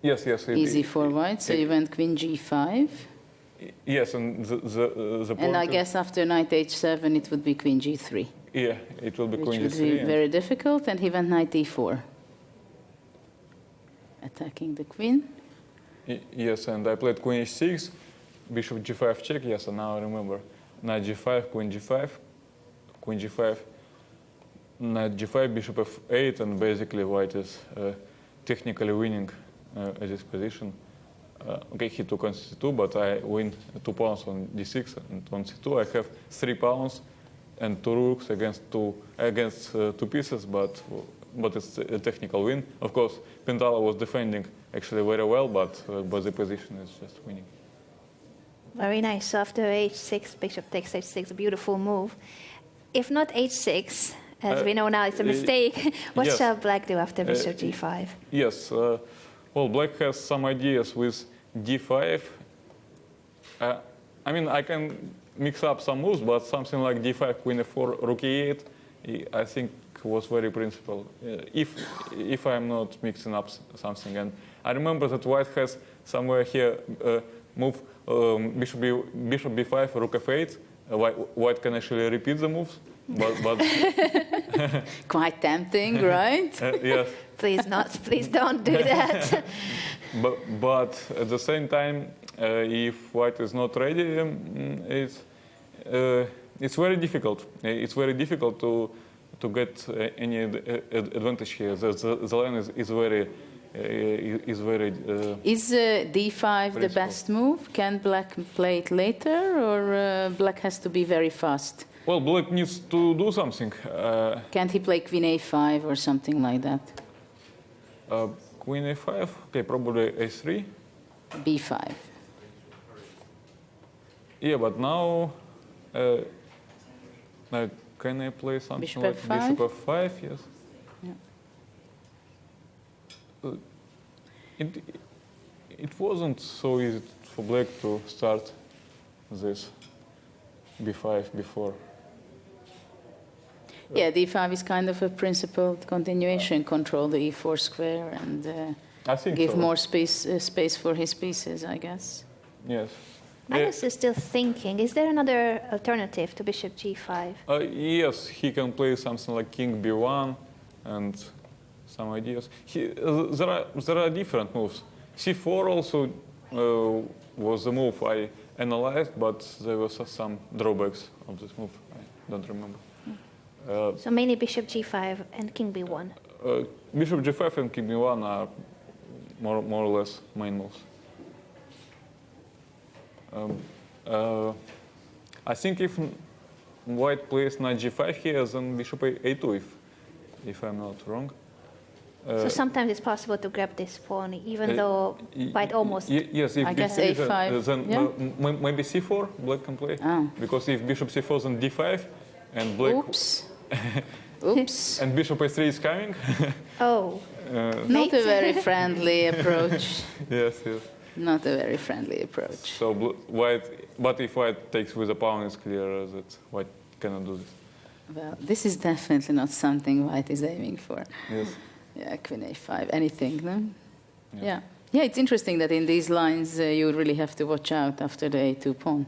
[SPEAKER 2] easy for white. So you went queen g5.
[SPEAKER 13] Yes, and the
[SPEAKER 2] and I guess after knight h7, it would be queen g3.
[SPEAKER 13] Yeah, it will be queen g3.
[SPEAKER 2] Which would be very difficult, and he went knight e4, attacking the queen.
[SPEAKER 13] Yes, and I played queen h6, bishop g5 check. Yes, and now I remember. Knight g5, queen g5, queen g5, knight g5, bishop f8, and basically white is technically winning at this position. Okay, he took on c2, but I win 2 pawns on d6, and on c2 I have 3 pawns and 2 rooks against two pieces, but it's a technical win. Of course, Pintala was defending actually very well, but the position is just winning.
[SPEAKER 1] Very nice. So after h6, bishop takes h6, a beautiful move. If not h6, as we know now it's a mistake, what shall black do after bishop g5?
[SPEAKER 13] Yes, well, black has some ideas with d5. I mean, I can mix up some moves, but something like d5, queen f4, rook e8, I think was very principled, if I'm not mixing up something. And I remember that white has somewhere here move bishop b5, rook f8. White can actually repeat the moves, but
[SPEAKER 2] quite tempting, right?
[SPEAKER 13] Yes.
[SPEAKER 1] Please don't do that.
[SPEAKER 13] but at the same time, if white is not ready, it's very difficult. It's very difficult to get any advantage here. The line is very.
[SPEAKER 2] Is d5 the best move? Can black play it later, or black has to be very fast?
[SPEAKER 13] Well, black needs to do something.
[SPEAKER 2] Can't he play queen a5 or something like that?
[SPEAKER 13] Queen a5, okay, probably a3.
[SPEAKER 2] b5.
[SPEAKER 13] Yeah, but now, can I play something
[SPEAKER 2] bishop
[SPEAKER 13] like
[SPEAKER 2] f5?
[SPEAKER 13] bishop f5? Yes.
[SPEAKER 2] Yeah.
[SPEAKER 13] it wasn't so easy for black to start this b5 before.
[SPEAKER 2] Yeah, d5 is kind of a principled continuation, control the e4 square and
[SPEAKER 13] I think
[SPEAKER 2] give
[SPEAKER 13] so.
[SPEAKER 2] more space for his pieces, I guess.
[SPEAKER 13] Yes.
[SPEAKER 1] Magnus is still thinking. Is there another alternative to bishop g5?
[SPEAKER 13] Yes, he can play something like king b1 and some ideas. There are different moves. c4 also was a move I analyzed, but there were some drawbacks of this move. I don't remember.
[SPEAKER 1] So mainly bishop g5 and king b1.
[SPEAKER 13] Bishop g5 and king b1 are more or less main moves. I think if white plays knight g5 here, then bishop a2, if I'm not wrong.
[SPEAKER 1] So sometimes it's possible to grab this pawn, even though white almost...
[SPEAKER 13] Yes, if
[SPEAKER 2] I guess
[SPEAKER 13] b3,
[SPEAKER 2] a5,
[SPEAKER 13] then
[SPEAKER 2] yeah?
[SPEAKER 13] maybe c4, black can play.
[SPEAKER 2] Oh.
[SPEAKER 13] Because if bishop c4, then d5, and black...
[SPEAKER 2] Oops. Oops.
[SPEAKER 13] And bishop a3 is coming.
[SPEAKER 1] Oh.
[SPEAKER 2] Not a very friendly approach.
[SPEAKER 13] Yes, yes.
[SPEAKER 2] Not a very friendly approach.
[SPEAKER 13] So white, but if white takes with a pawn, it's clear that white cannot do this.
[SPEAKER 2] Well, this is definitely not something white is aiming for.
[SPEAKER 13] Yes.
[SPEAKER 2] Yeah, queen a5, anything, no? Yeah. Yeah, it's interesting that in these lines you really have to watch out after the a2 pawn.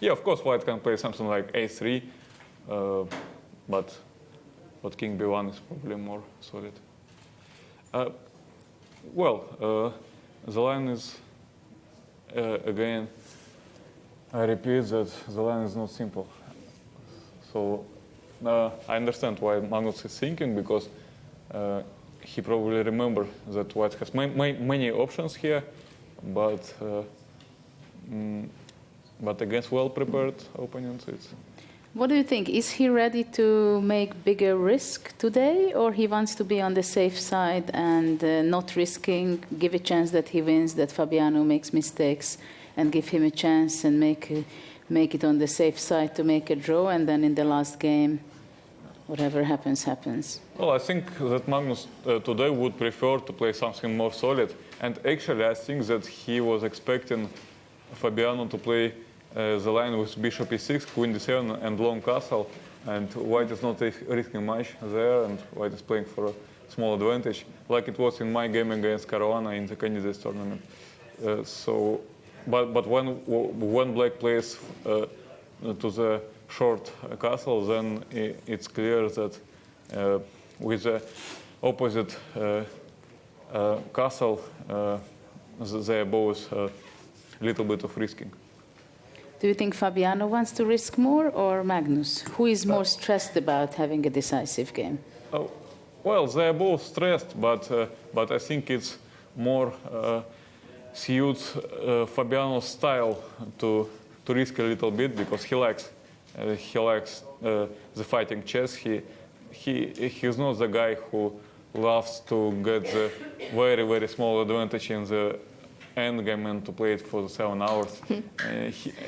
[SPEAKER 13] Yeah, of course, white can play something like a3, but king b1 is probably more solid. The line is, again, I repeat that the line is not simple. So I understand why Magnus is thinking, because he probably remembers that white has many options here, but against well-prepared opponents, it's...
[SPEAKER 2] What do you think? Is he ready to make bigger risk today, or he wants to be on the safe side and not risking, give a chance that he wins, that Fabiano makes mistakes, and give him a chance and make it on the safe side to make a draw, and then in the last game, whatever happens, happens?
[SPEAKER 13] Well, I think that Magnus today would prefer to play something more solid. And actually, I think that he was expecting Fabiano to play the line with bishop e6, queen d7, and long castle. And white is not risking much there, and white is playing for a small advantage, like it was in my game against Caruana in the candidates tournament. But when black plays to the short castle, then it's clear that with the opposite castle, they are both a little bit of risking.
[SPEAKER 2] Do you think Fabiano wants to risk more, or Magnus? Who is more stressed about having a decisive game?
[SPEAKER 13] Well, they are both stressed, but I think it's more suits Fabiano's style to risk a little bit, because he likes the fighting chess. He's not the guy who loves to get the very small advantage in the end game and to play it for 7 hours.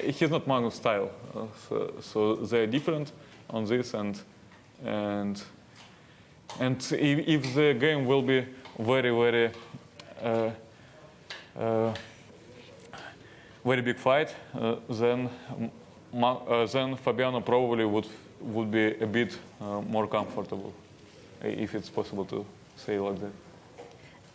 [SPEAKER 13] He's not Magnus style, so they're different on this. And if the game will be very big fight, then Fabiano probably would be a bit more comfortable, if it's possible to say like that.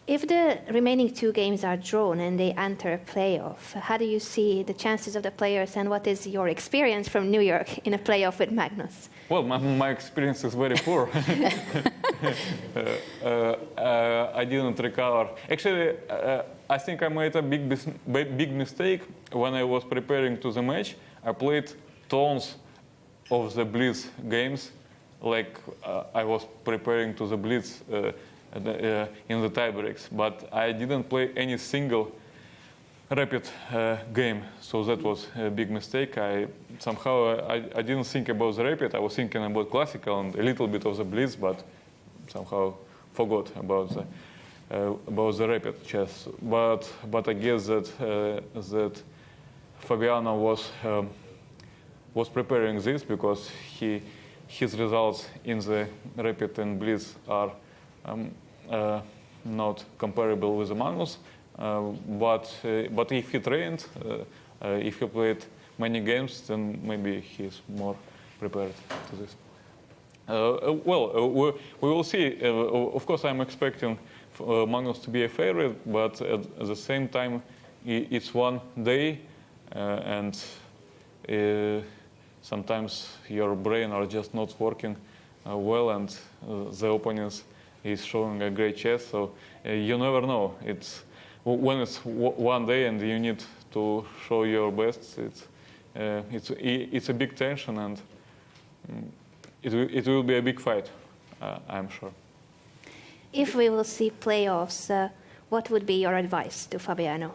[SPEAKER 1] If the remaining 2 games are drawn and they enter a playoff, how do you see the chances of the players, and what is your experience from New York in a playoff with Magnus?
[SPEAKER 13] Well, my experience is very poor. I didn't recover. Actually, I think I made a big mistake when I was preparing to the match. I played tons of the Blitz games, like I was preparing to the Blitz in the tiebreaks, but I didn't play any single rapid game, so that was a big mistake. I didn't think about the rapid. I was thinking about classical and a little bit of the Blitz, but somehow forgot about the rapid chess. But I guess that Fabiano was preparing this, because his results in the rapid and Blitz are not comparable with Magnus, but if he trained, if he played many games, then maybe he's more prepared to this. We will see. Of course, I'm expecting Magnus to be a favorite, but at the same time, it's one day, and sometimes your brain are just not working well, and the opponent is showing a great chess. So you never know. When it's one day and you need to show your best. It's a big tension, and it will be a big fight, I'm sure.
[SPEAKER 1] If we will see playoffs, what would be your advice to Fabiano?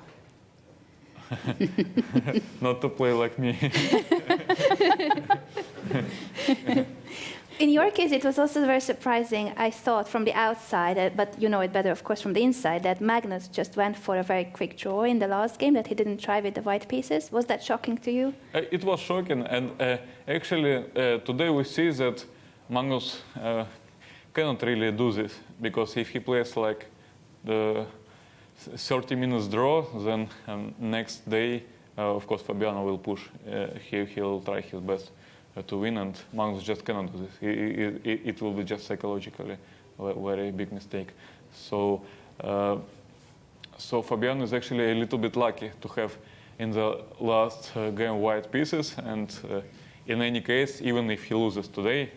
[SPEAKER 13] Not to play like me.
[SPEAKER 1] In your case, it was also very surprising, I thought, from the outside, but you know it better, of course, from the inside, that Magnus just went for a very quick draw in the last game, that he didn't try with the white pieces. Was that shocking to you?
[SPEAKER 13] It was shocking, and actually today we see that Magnus cannot really do this, because if he plays like the 30 minutes draw, then next day, of course, Fabiano will push. He'll try his best to win, and Magnus just cannot do this. It will be just psychologically a very big mistake. So Fabiano is actually a little bit lucky to have in the last game white pieces, and in any case, even if he loses today,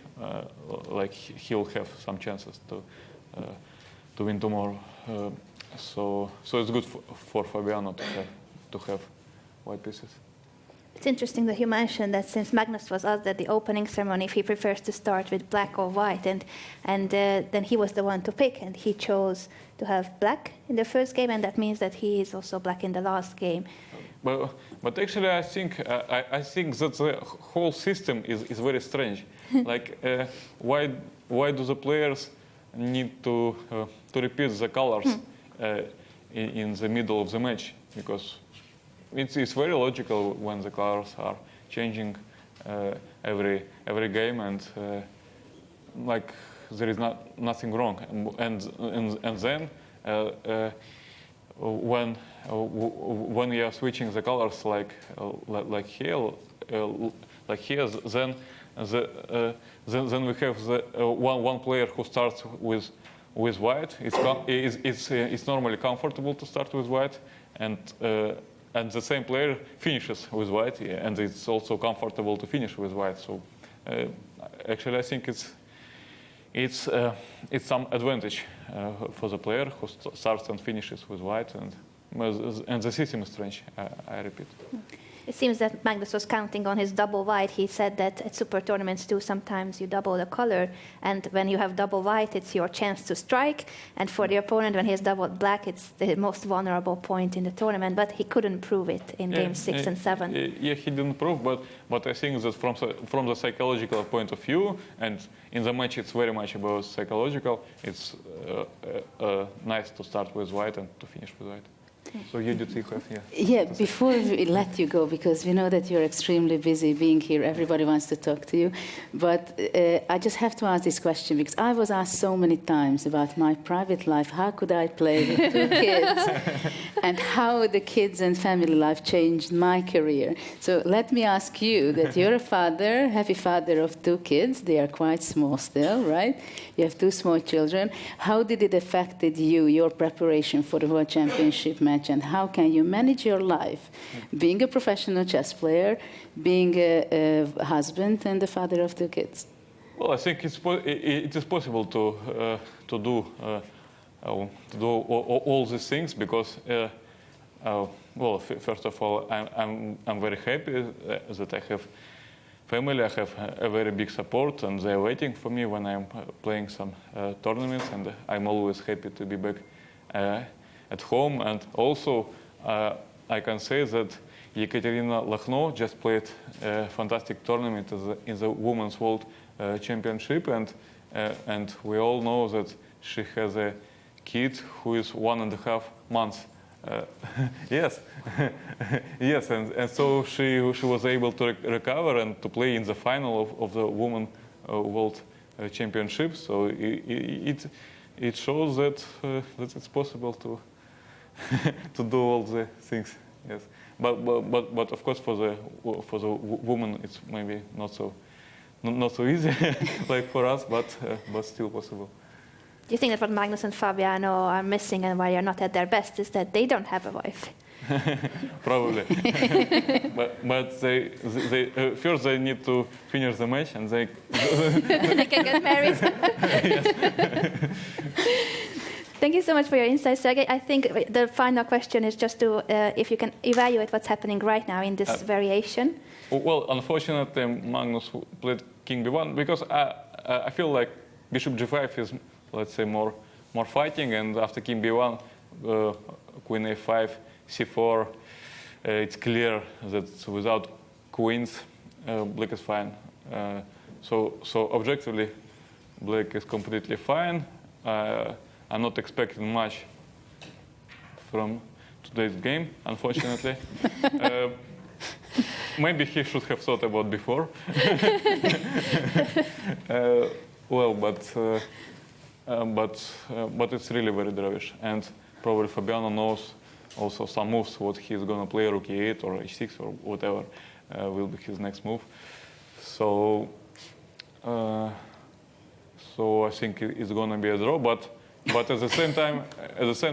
[SPEAKER 13] like he'll have some chances to win tomorrow. So it's good for Fabiano to have white pieces.
[SPEAKER 1] It's interesting that you mentioned that since Magnus was asked at the opening ceremony if he prefers to start with black or white, and then he was the one to pick, and he chose to have black in the first game, and that means that he is also black in the last game.
[SPEAKER 13] But actually, I think that the whole system is very strange. Like, why do the players need to repeat the colors in the middle of the match? Because it's very logical when the colors are changing every game, and like there is nothing wrong. And then when you are switching the colors like here, then we have the one player who starts with white. It's normally comfortable to start with white, and the same player finishes with white, and it's also comfortable to finish with white. So actually, I think it's some advantage for the player who starts and finishes with white, and the system is strange. I repeat.
[SPEAKER 1] It seems that Magnus was counting on his double white. He said that at super tournaments too, sometimes you double the color, and when you have double white, it's your chance to strike, and for the opponent, when he has double black, it's the most vulnerable point in the tournament, but he couldn't prove it in games 6 and 7.
[SPEAKER 13] Yeah, he didn't prove, but I think that from the psychological point of view, and in the match it's very much about psychological, it's nice to start with white and to finish with white. So you did have,
[SPEAKER 2] Yeah, before we let you go, because we know that you're extremely busy being here, everybody wants to talk to you, but I just have to ask this question, because I was asked so many times about my private life, how could I play with 2 kids, and how the kids and family life changed my career. So let me ask you that you're a father, happy father of 2 kids, they are quite small still, right? You have 2 small children. How did it affected you, your preparation for the World Championship match? And how can you manage your life, being a professional chess player, being a husband and the father of 2 kids?
[SPEAKER 13] Well, I think it is possible to do all these things, because well, first of all, I'm very happy that I have family. I have a very big support, and they're waiting for me when I'm playing some tournaments, and I'm always happy to be back at home. And also, I can say that Ekaterina Lakhno just played a fantastic tournament in the Women's World Championship, and we all know that she has a kid who is 1.5 months. Yes, yes, and so she was able to recover and to play in the final of the Women's World Championship. So it shows that that it's possible to to do all the things. Yes, but of course for the woman it's maybe not so easy like for us, but still possible.
[SPEAKER 1] Do you think that what Magnus and Fabiano are missing and why they're not at their best is that they don't have a wife?
[SPEAKER 13] Probably. but they first they need to finish the match and they
[SPEAKER 1] they can get married. Thank you so much for your insights, Sergei. I think the final question is just to if you can evaluate what's happening right now in this variation.
[SPEAKER 13] Well, unfortunately, Magnus played King B1 because I feel like Bishop G5 is, let's say, more fighting, and after King B1, Queen A5, C4, it's clear that without queens, Black is fine. So objectively, Black is completely fine. I'm not expecting much from today's game, unfortunately. Maybe he should have thought about before. Well, but it's really very drawish, and probably Fabiano knows also some moves what he's gonna play, rook e8 or h6 or whatever will be his next move. So I think it's gonna be a draw, but at the same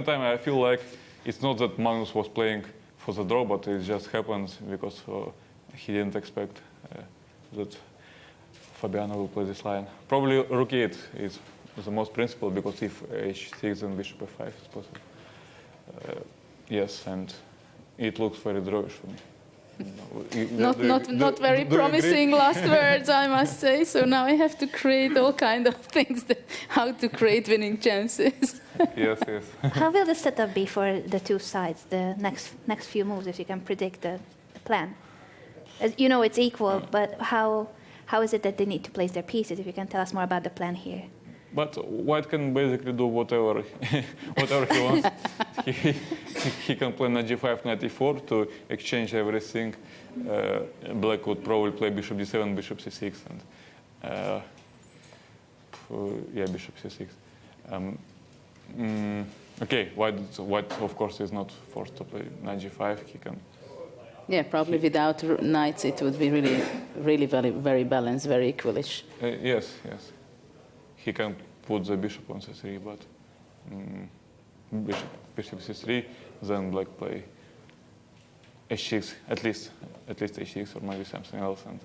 [SPEAKER 13] time I feel like it's not that Magnus was playing for the draw, but it just happens because he didn't expect that Fabiano will play this line. Probably rook e8 is the most principal, because if h6 then bishop f5 is possible. Yes, and it looks very drawish for me.
[SPEAKER 2] Not very promising last words, I must say. So now I have to create all kind of things, how to create winning chances.
[SPEAKER 13] Yes.
[SPEAKER 1] How will the setup be for the two sides, the next few moves, if you can predict the plan? As you know, it's equal, but how is it that they need to place their pieces? If you can tell us more about the plan here.
[SPEAKER 13] But White can basically do whatever he wants. He can play knight g5, knight e4 to exchange everything. Black would probably play bishop d7, bishop c6, and bishop c6. Okay, White of course is not forced to play knight g5. He can.
[SPEAKER 2] Yeah, probably without knights it would be really very, very balanced, very equalish.
[SPEAKER 13] Yes. He can put the bishop on c3, but bishop c3, then Black play h6, at least h6 or maybe something else. And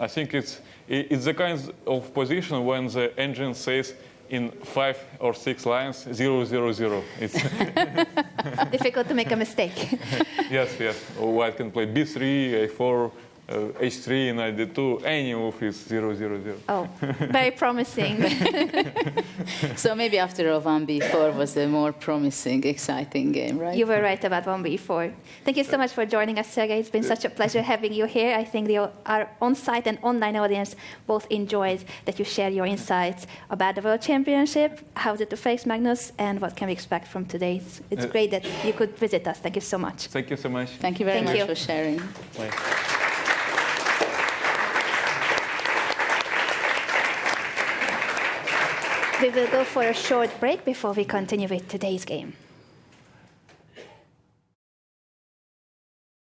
[SPEAKER 13] I think it's the kind of position when the engine says in 5 or 6 lines 0, 0, 0. It's
[SPEAKER 1] difficult to make a mistake.
[SPEAKER 13] Yes. White can play b3, a4. h3, knight d2, any move is 0, 0, 0.
[SPEAKER 1] Oh, very promising.
[SPEAKER 2] So maybe after all, 1b4 was a more promising, exciting game, right?
[SPEAKER 1] You were right about 1b4. Thank you so much for joining us, Sergei. It's been such a pleasure having you here. I think our on-site and online audience both enjoyed that you shared your insights about the World Championship, how is it to face Magnus, and what can we expect from today. It's great that you could visit us. Thank you so much.
[SPEAKER 13] Thank you so much.
[SPEAKER 2] Thank you very much for sharing.
[SPEAKER 13] Bye.
[SPEAKER 1] We will go for a short break before we continue with today's game.